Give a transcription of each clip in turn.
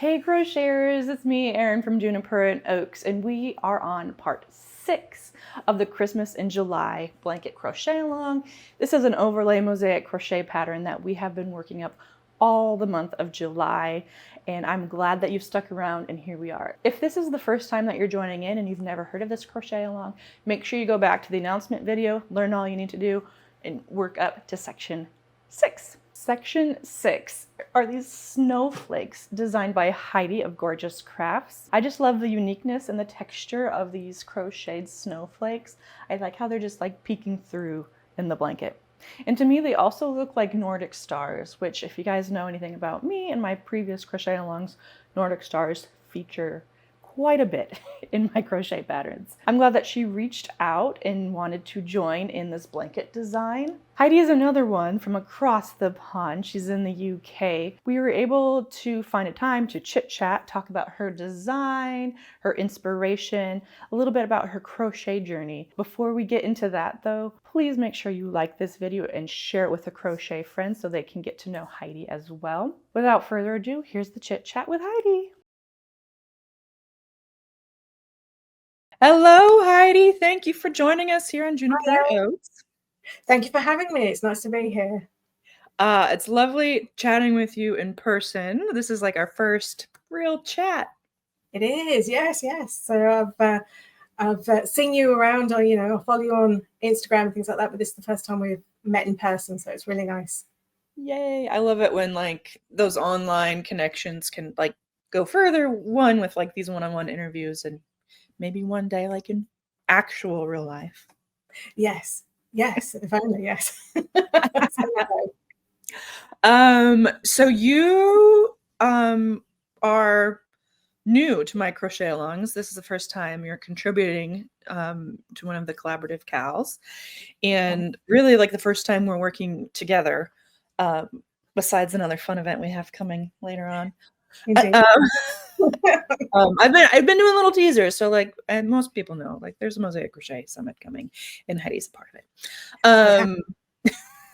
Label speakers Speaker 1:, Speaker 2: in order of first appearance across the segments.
Speaker 1: Hey crocheters, it's me, Erin from Juniper Oakes, and we are on part 6 of the Christmas in July blanket crochet along. This is an overlay mosaic crochet pattern that we have been working up all the month of July, and I'm glad that you've stuck around, and here we are. If this is the first time that you're joining in and you've never heard of this crochet along, make sure you go back to the announcement video, learn all you need to do, and work up to section 6. Section 6 are these snowflakes designed by Heidi of Gorgeous Crafts. I just love the uniqueness and the texture of these crocheted snowflakes. I like how they're just like peeking through in the blanket. And to me, they also look like Nordic stars, which if you guys know anything about me and my previous crochet alongs, Nordic stars feature quite a bit in my crochet patterns. I'm glad that she reached out and wanted to join in this blanket design. Heidi is another one from across the pond. She's in the UK. We were able to find a time to chit-chat, talk about her design, her inspiration, a little bit about her crochet journey. Before we get into that though, please make sure you like this video and share it with a crochet friend so they can get to know Heidi as well. Without further ado, here's the chit-chat with Heidi. Hello, Heidi. Thank you for joining us here on Juniper Oakes.
Speaker 2: Thank you for having me. It's nice to be here.
Speaker 1: It's lovely chatting with you in person. This is like our first real chat.
Speaker 2: It is, yes. So I've seen you around, or I'll follow you on Instagram and things like that. But this is the first time we've met in person, so it's really nice.
Speaker 1: Yay! I love it when like those online connections can like go further. One with like these one-on-one interviews, and maybe one day like in actual real life.
Speaker 2: Yes, if only, yes.
Speaker 1: So you are new to my crochet alongs. This is the first time you're contributing to one of the collaborative CALs, and really like the first time we're working together, besides another fun event we have coming later on. I've been doing little teasers, so like, and most people know, like there's a Mosaic Crochet Summit coming, and Heidi's a part of it.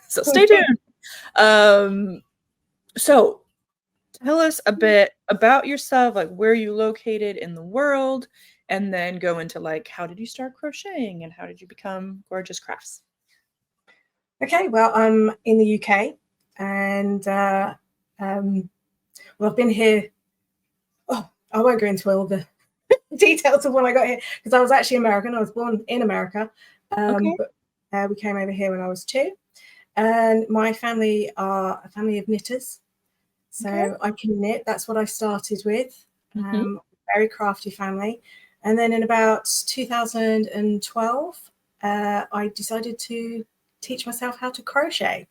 Speaker 1: So stay tuned. So tell us a bit about yourself, like where you located in the world, and then go into like how did you start crocheting and how did you become Gorgeous Crafts?
Speaker 2: Okay, well, I'm in the UK, and well, I've been here. Oh, I won't go into all the details of when I got here because I was actually American. I was born in America, but we came over here when I was 2. And my family are a family of knitters, so I can knit. That's what I started with. Very crafty family. And then in about 2012, I decided to teach myself how to crochet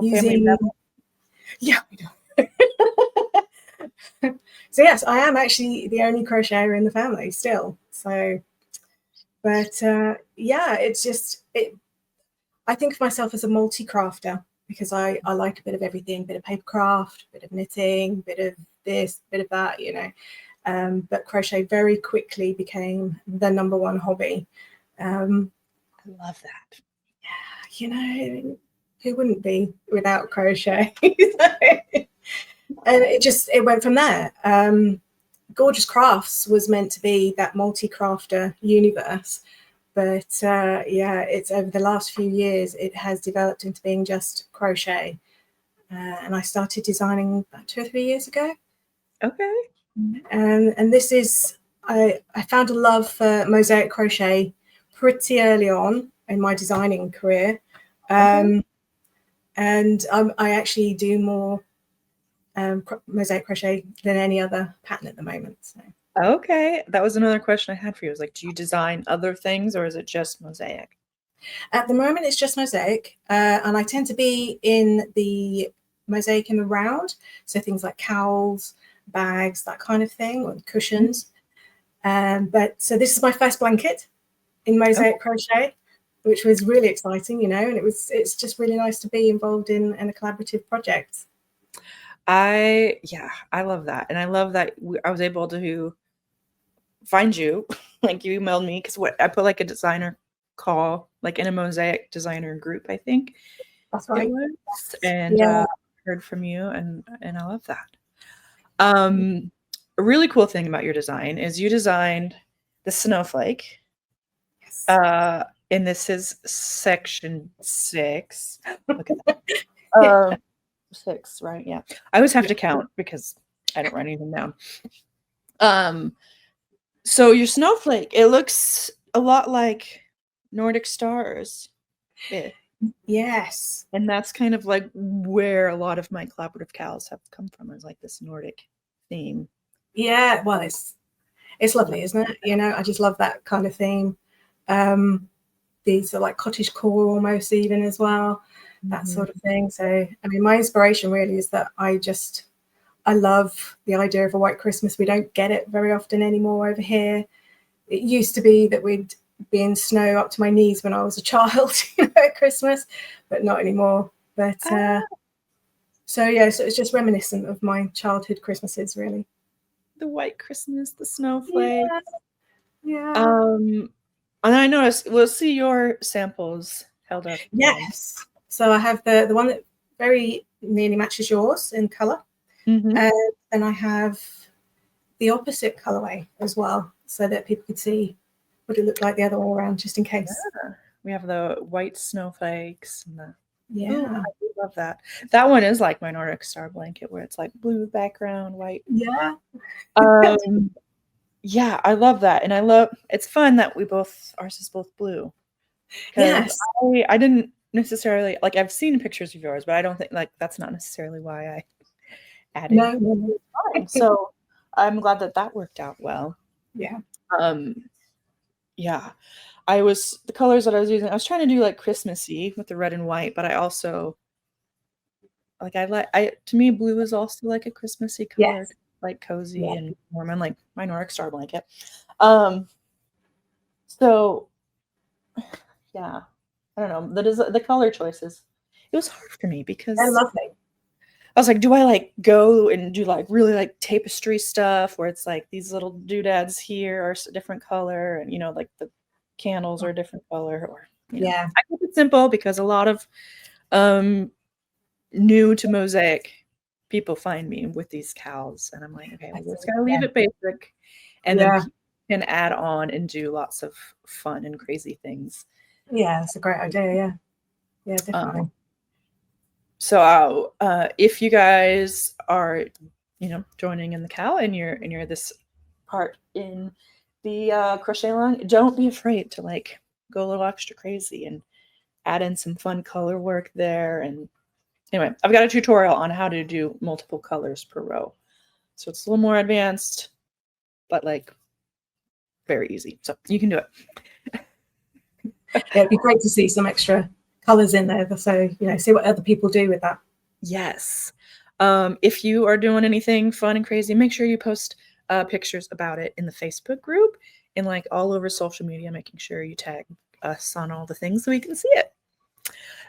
Speaker 2: using. Yeah. So yes, I am actually the only crocheter in the family still. So, but yeah, it's just it. I think of myself as a multi-crafter because I like a bit of everything, a bit of paper craft, a bit of knitting, a bit of this, a bit of that, but crochet very quickly became the #1 hobby.
Speaker 1: I love that.
Speaker 2: Yeah, who wouldn't be without crochet? And it went from there. Gorgeous Crafts was meant to be that multi-crafter universe. But yeah, it's over the last few years, it has developed into being just crochet. And I started designing about 2 or 3 years ago.
Speaker 1: Okay.
Speaker 2: And this is, I found a love for mosaic crochet pretty early on in my designing career. And I actually do more mosaic crochet than any other pattern at the moment. So.
Speaker 1: Okay, that was another question I had for you. I was like, do you design other things or is it just mosaic?
Speaker 2: At the moment, it's just mosaic, and I tend to be in the mosaic in the round, so things like cowls, bags, that kind of thing, or cushions. But so this is my first blanket in mosaic crochet, which was really exciting, and it's just really nice to be involved in a collaborative project.
Speaker 1: I love that, and I love that I was able to find you, like you emailed me because I put like a designer call, like in a mosaic designer group, I think.
Speaker 2: That's right.
Speaker 1: And heard from you, and I love that. a really cool thing about your design is you designed the snowflake.
Speaker 2: Yes.
Speaker 1: And this is section 6. Look at that. 6, right? Yeah. I always have to count because I don't write anything down. So your snowflake, it looks a lot like Nordic stars. Yeah.
Speaker 2: Yes.
Speaker 1: And that's kind of like where a lot of my collaborative cows have come from, is like this Nordic theme.
Speaker 2: Yeah. Well, it's lovely, isn't it? You know, I just love that kind of theme. These are like cottage core almost even as well, that sort of thing. So, I mean, my inspiration really is that I love the idea of a white Christmas. We don't get it very often anymore over here. It used to be that we'd be in snow up to my knees when I was a child, you know, at Christmas, but not anymore. But so yeah, so it's just reminiscent of my childhood Christmases, really.
Speaker 1: The white Christmas, the snowflake.
Speaker 2: Yeah.
Speaker 1: And I noticed, we'll see your samples held up.
Speaker 2: Yes. So I have the one that very nearly matches yours in color.
Speaker 1: Mm-hmm.
Speaker 2: And I have the opposite colorway as well, so that people could see what it looked like the other way around, just in case.
Speaker 1: Yeah. We have the white snowflakes and the
Speaker 2: Yeah.
Speaker 1: I do love that. That one is like my Nordic star blanket, where it's like blue background, white.
Speaker 2: Yeah.
Speaker 1: Yeah, I love that. And I love, it's fun that ours is both blue.
Speaker 2: Yes.
Speaker 1: I didn't necessarily, like, I've seen pictures of yours, but I don't think, like, that's not necessarily why I added.
Speaker 2: No.
Speaker 1: So I'm glad that worked out well.
Speaker 2: Yeah.
Speaker 1: Yeah. The colors that I was using, I was trying to do like Christmassy with the red and white, but I also, like, to me, blue is also like a Christmassy color.
Speaker 2: Yes.
Speaker 1: Like cozy
Speaker 2: Yeah.
Speaker 1: and warm, and like my Nordic star blanket. So yeah, I don't know. The color choices. It was hard for me because
Speaker 2: They're lovely.
Speaker 1: I was like, do I like go and do like really like tapestry stuff where it's like these little doodads here are a different color, and you know, like the candles are a different color, or
Speaker 2: Yeah.
Speaker 1: I keep it simple because a lot of new to mosaic people find me with these cows, and I'm like, okay, we're just gonna leave it basic, and then people can add on and do lots of fun and crazy things.
Speaker 2: Yeah, that's a great idea. Yeah, definitely.
Speaker 1: So if you guys are, joining in the cow, and you're this part in the crochet-along, don't be afraid to like go a little extra crazy and add in some fun color work there. And anyway, I've got a tutorial on how to do multiple colors per row. So it's a little more advanced, but like very easy. So you can do it.
Speaker 2: Yeah, it'd be great to see some extra colors in there. So, see what other people do with that.
Speaker 1: Yes. If you are doing anything fun and crazy, make sure you post pictures about it in the Facebook group and like all over social media, making sure you tag us on all the things so we can see it.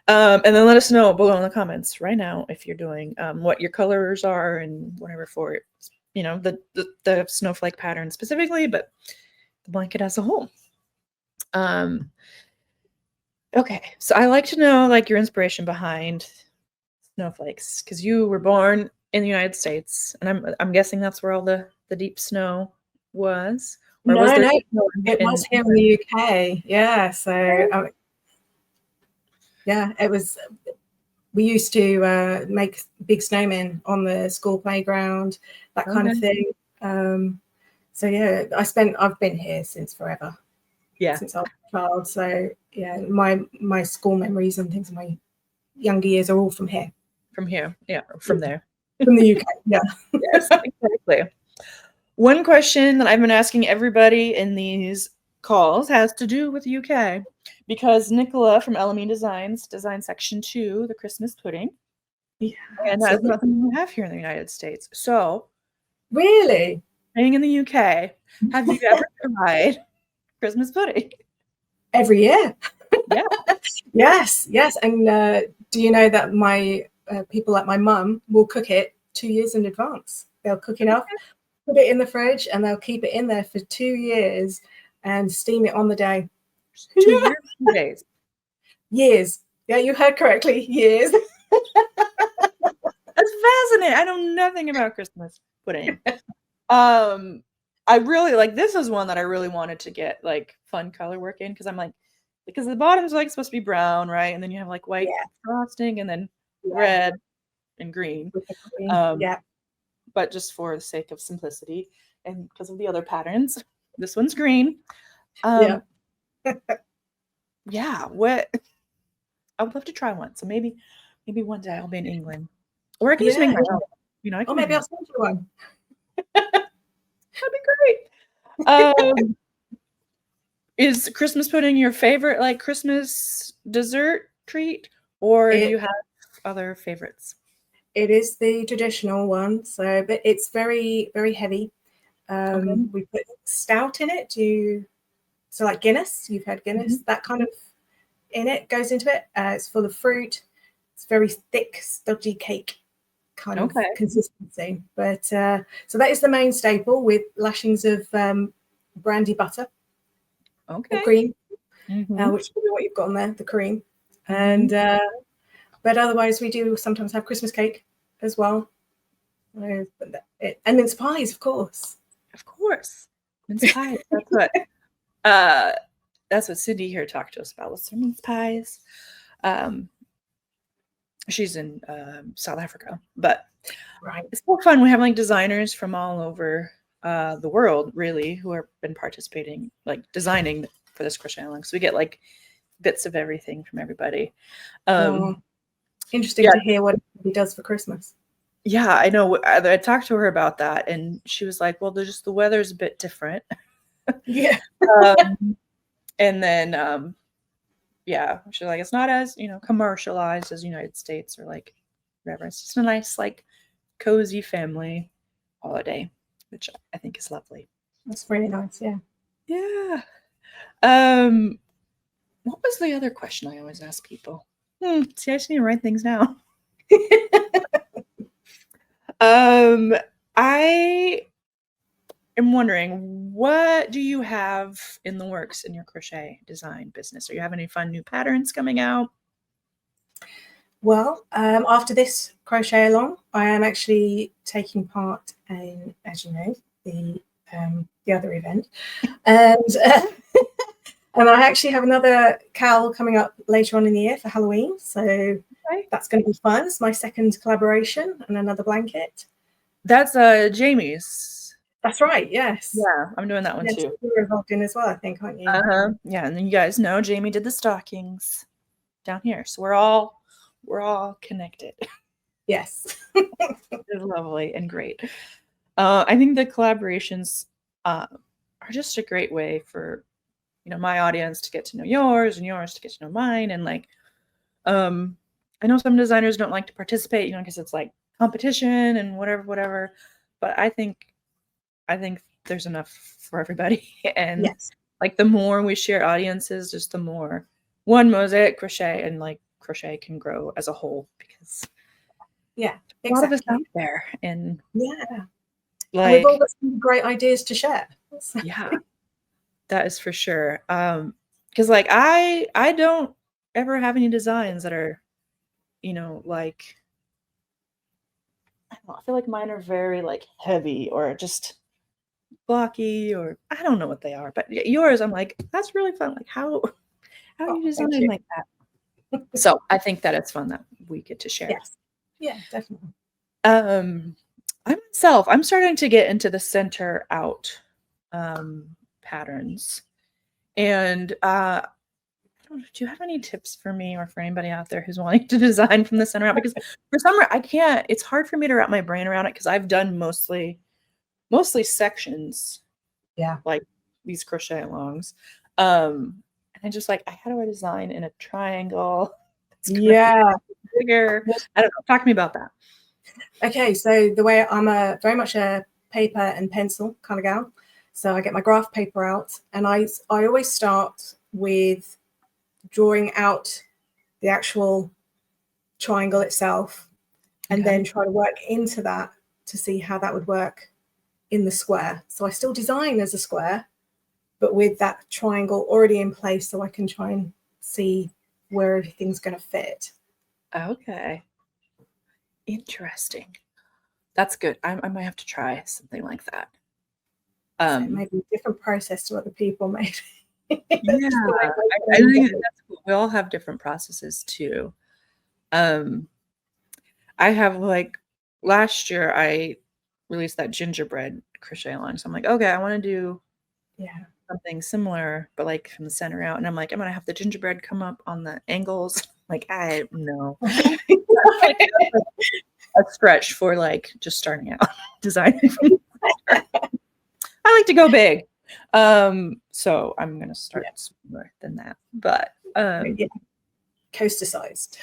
Speaker 1: And then let us know below in the comments right now if you're doing what your colors are and whatever for, the snowflake pattern specifically, but the blanket as a whole. Okay, so I like to know like your inspiration behind snowflakes, because you were born in the United States, and I'm guessing that's where all the deep snow was. Or was there
Speaker 2: it was here in the UK. Yeah, so yeah, it was. We used to make big snowmen on the school playground, that kind of thing. So yeah, I've been here since forever.
Speaker 1: Yeah,
Speaker 2: since I was a child. So yeah, my school memories and things in my younger years are all from here.
Speaker 1: From here, yeah, from there.
Speaker 2: From the UK, yeah.
Speaker 1: Yes, exactly. One question that I've been asking everybody in these calls has to do with the UK, because Nicola from LME Designs designed section 2, the Christmas pudding.
Speaker 2: Yeah,
Speaker 1: and that's nothing we have here in the United States. So,
Speaker 2: really,
Speaker 1: staying in the UK, have you ever tried Christmas pudding?
Speaker 2: Every year.
Speaker 1: Yeah.
Speaker 2: Yes. And do you know that my people like my mum will cook it 2 years in advance? They'll cook it up, put it in the fridge, and they'll keep it in there for 2 years and steam it on the day.
Speaker 1: 2 years, 2 days.
Speaker 2: Years. Yeah, you heard correctly. Years.
Speaker 1: That's fascinating. I know nothing about Christmas pudding. I really like, this is one that I really wanted to get like fun color work in, because I'm like, because the bottom's like supposed to be brown, right? And then you have like white
Speaker 2: Yeah.
Speaker 1: frosting and then
Speaker 2: Yeah.
Speaker 1: red and green.
Speaker 2: With the green.
Speaker 1: Um,
Speaker 2: Yeah.
Speaker 1: but just for the sake of simplicity and because of the other patterns, this one's green.
Speaker 2: Yeah.
Speaker 1: Yeah, what I would love to try one. So maybe one day I'll be in England. Or I can just make
Speaker 2: Yeah.
Speaker 1: my own. You know, I
Speaker 2: Or
Speaker 1: can make
Speaker 2: maybe
Speaker 1: my
Speaker 2: I'll send you one.
Speaker 1: That'd be great. Is Christmas pudding your favorite like Christmas dessert treat, or do
Speaker 2: It
Speaker 1: you have other favorites?
Speaker 2: it is the traditional one, so but it's very, very heavy.
Speaker 1: Okay.
Speaker 2: We put stout in it. So like Guinness, you've had Guinness, that kind of in it goes into it. It's full of fruit. It's very thick, stodgy cake kind of
Speaker 1: Okay.
Speaker 2: consistency. But so that is the main staple with lashings of brandy butter or
Speaker 1: Okay.
Speaker 2: cream,
Speaker 1: Mhm.
Speaker 2: which is probably what you've got on there, the cream.
Speaker 1: Mhm.
Speaker 2: And but otherwise, we do sometimes have Christmas cake as well, and mince pies, of course.
Speaker 1: Of course. Mince pies. That's what Cindy here talked to us about, was some mince pies. She's in South Africa, but
Speaker 2: Right.
Speaker 1: it's so fun. We have like designers from all over the world, really, who have been participating, like designing for this crochet-along. So we get like bits of everything from everybody.
Speaker 2: Interesting
Speaker 1: Yeah,
Speaker 2: to hear what he does for Christmas.
Speaker 1: yeah, I know. I talked to her about that, and she was like, "Well, the weather's a bit different."
Speaker 2: Yeah.
Speaker 1: And then, yeah, she's like, "It's not as commercialized as United States or like whatever. It's just a nice like cozy family holiday, which I think is lovely."
Speaker 2: That's really nice. Yeah.
Speaker 1: Yeah. What was the other question I always ask people? See, I just need to write things down. I am wondering, what do you have in the works in your crochet design business? Are you having any fun new patterns coming out?
Speaker 2: Well, after this crochet along, I am actually taking part in, as you know, the other event, and and I actually have another cowl coming up later on in the year for Halloween. So
Speaker 1: Okay.
Speaker 2: that's going to be fun. It's my second collaboration and another blanket.
Speaker 1: That's Jamie's.
Speaker 2: That's right. Yes.
Speaker 1: Yeah, I'm doing that one
Speaker 2: Yes,
Speaker 1: too.
Speaker 2: you're involved in as well, I think, aren't you?
Speaker 1: Yeah, and then you guys know Jamie did the stockings down here, so we're all connected.
Speaker 2: Yes.
Speaker 1: It's lovely and great. I think the collaborations are just a great way for my audience to get to know yours and yours to get to know mine, and like I know some designers don't like to participate, because it's like competition and whatever, but I think there's enough for everybody. And
Speaker 2: Yes.
Speaker 1: like the more we share audiences, just the more one mosaic crochet and like crochet can grow as a whole, because
Speaker 2: Yeah.
Speaker 1: a lot of us
Speaker 2: Exactly.
Speaker 1: out there, and
Speaker 2: Yeah. And we've all
Speaker 1: like
Speaker 2: got some great ideas to share.
Speaker 1: yeah, that is for sure. Because like I don't ever have any designs that are like, I don't know, I feel like mine are very like heavy or just blocky, or I don't know what they are, but yours, I'm like, that's really fun. Like how are
Speaker 2: Oh,
Speaker 1: you
Speaker 2: thank
Speaker 1: designing
Speaker 2: you.
Speaker 1: like that? So I think that it's fun that we get to share.
Speaker 2: Yes. Yeah, definitely.
Speaker 1: I myself, I'm starting to get into the center out patterns. And I don't know, do you have any tips for me or for anybody out there who's wanting to design from the center out? Because for some reason I can't, it's hard for me to wrap my brain around it, because I've done mostly sections,
Speaker 2: Yeah.
Speaker 1: like these crochet-alongs. And I just like, how do I design in a triangle? It's gonna be
Speaker 2: Yeah.
Speaker 1: bigger. I don't know. Talk to me about that.
Speaker 2: Okay, so the way I'm very much a paper and pencil kind of gal. So I get my graph paper out, and I always start with drawing out the actual triangle itself, and
Speaker 1: Okay.
Speaker 2: then try to work into that to see how that would work in the square. So I still design as a square, but with that triangle already in place, so I can try and see where everything's going to fit.
Speaker 1: Okay. Interesting. That's good. I might have to try something like that.
Speaker 2: So maybe a different process to other people, maybe.
Speaker 1: Yeah, I think that's cool. We all have different processes too. I have like last year I released that gingerbread crochet-along. So I'm like, okay, I want to do something similar, but like from the center out. And I'm like, I'm gonna have the gingerbread come up on the angles. Like, I know. A stretch for like just starting out designing. I like to go big. So I'm gonna start smaller than that. But
Speaker 2: coaster sized.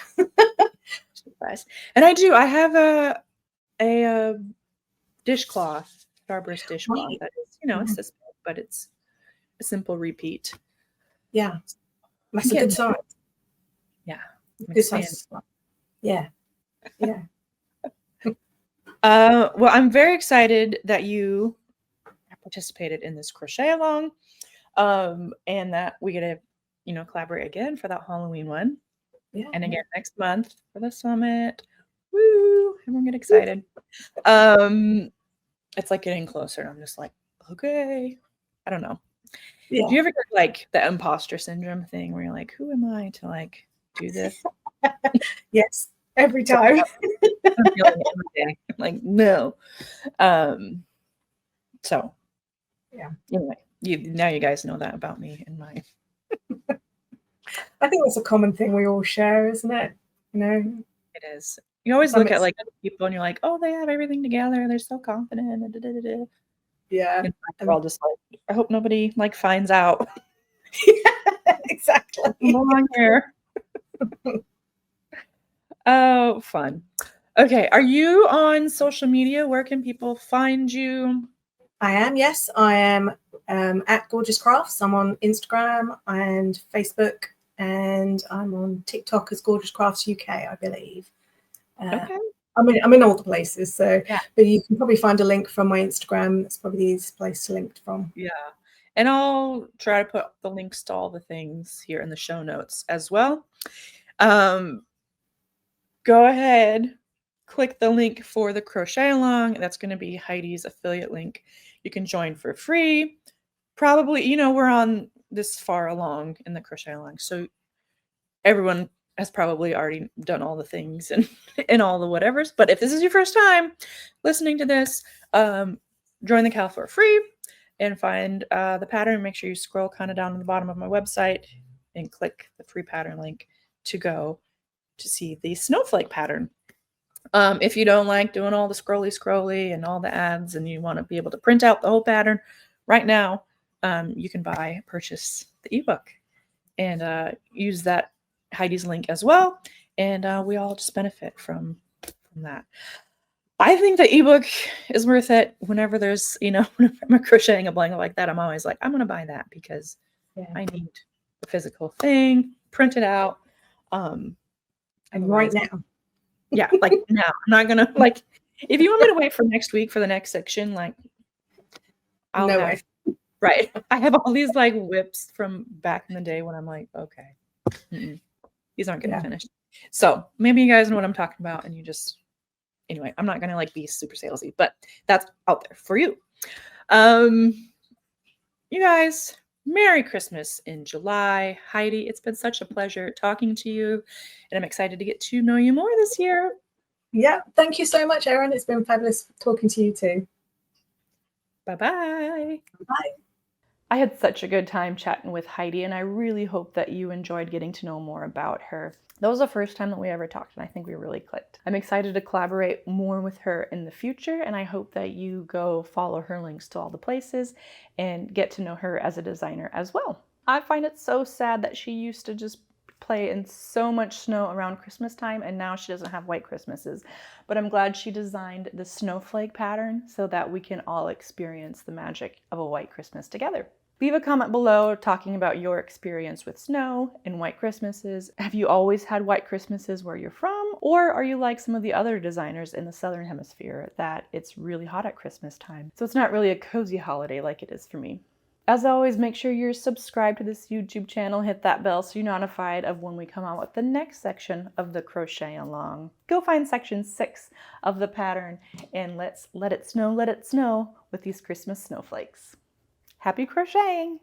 Speaker 1: And I have a dishcloth, Starburst dishcloth that is, it's this big, but it's a simple repeat.
Speaker 2: Yeah. That's a good size.
Speaker 1: Yeah.
Speaker 2: Good size. Yeah. Yeah.
Speaker 1: Well, I'm very excited that you participated in this crochet along, and that we get to, collaborate again for that Halloween one, and again next month for the summit. Woo! Everyone get excited. It's like getting closer, and I'm just like, okay, I don't know. Yeah. Do you ever get like the imposter syndrome thing where you're like, who am I to like do this?
Speaker 2: Yes, every time.
Speaker 1: I'm feeling it every day. Like, no. So yeah. Anyway, now you guys know that about me and my.
Speaker 2: I think that's a common thing we all share, isn't it?
Speaker 1: It is. You always look at like other people and you're like, oh, they have everything together. They're so confident.
Speaker 2: Yeah.
Speaker 1: And we're all just like, I hope nobody like finds out.
Speaker 2: Yeah, exactly.
Speaker 1: Long hair. Oh, fun. Okay. Are you on social media? Where can people find you?
Speaker 2: I am, yes. I am at Gorgeous Crafts. I'm on Instagram and Facebook, and I'm on TikTok as Gorgeous Crafts UK, I believe.
Speaker 1: Okay.
Speaker 2: I'm in all the places, so but you can probably find a link from my Instagram. That's probably the easiest place to link from.
Speaker 1: Yeah. And I'll try to put the links to all the things here in the show notes as well. Go ahead, click the link for the Crochet-along. That's going to be Heidi's affiliate link. You can join for free. Probably, we're on this far along in the Crochet-along, so everyone has probably already done all the things and all the whatevers. But if this is your first time listening to this, join the Cal for free and find the pattern. Make sure you scroll kind of down to the bottom of my website and click the free pattern link to go to see the snowflake pattern. If you don't like doing all the scrolly and all the ads and you want to be able to print out the whole pattern right now, you can purchase the ebook and use that Heidi's link as well. And we all just benefit from that. I think the ebook is worth it whenever there's, whenever I'm crocheting a blanket like that, I'm always like, I'm going to buy that because I need the physical thing, print it out.
Speaker 2: And right now.
Speaker 1: Yeah, like now. I'm not going to, like, if you want me to wait for next week for the next section, like, I'll
Speaker 2: no
Speaker 1: have,
Speaker 2: way.
Speaker 1: Right. I have all these, like, whips from back in the day when I'm like, okay, these aren't getting finished. So maybe you guys know what I'm talking about and you just, anyway, I'm not going to, like, be super salesy, but that's out there for you. You guys, Merry Christmas in July. Heidi, it's been such a pleasure talking to you, and I'm excited to get to know you more this year.
Speaker 2: Yeah, thank you so much, Erin. It's been fabulous talking to you too.
Speaker 1: Bye-bye.
Speaker 2: Bye.
Speaker 1: I had such a good time chatting with Heidi, and I really hope that you enjoyed getting to know more about her. That was the first time that we ever talked, and I think we really clicked. I'm excited to collaborate more with her in the future, and I hope that you go follow her links to all the places and get to know her as a designer as well. I find it so sad that she used to just play in so much snow around Christmas time, and now she doesn't have white Christmases. But I'm glad she designed the snowflake pattern so that we can all experience the magic of a white Christmas together. Leave a comment below talking about your experience with snow and white Christmases. Have you always had white Christmases where you're from? Or are you like some of the other designers in the Southern Hemisphere that it's really hot at Christmas time? So it's not really a cozy holiday like it is for me. As always, make sure you're subscribed to this YouTube channel. Hit that bell so you're notified of when we come out with the next section of the crochet along. Go find section 6 of the pattern and let's let it snow with these Christmas snowflakes. Happy crocheting!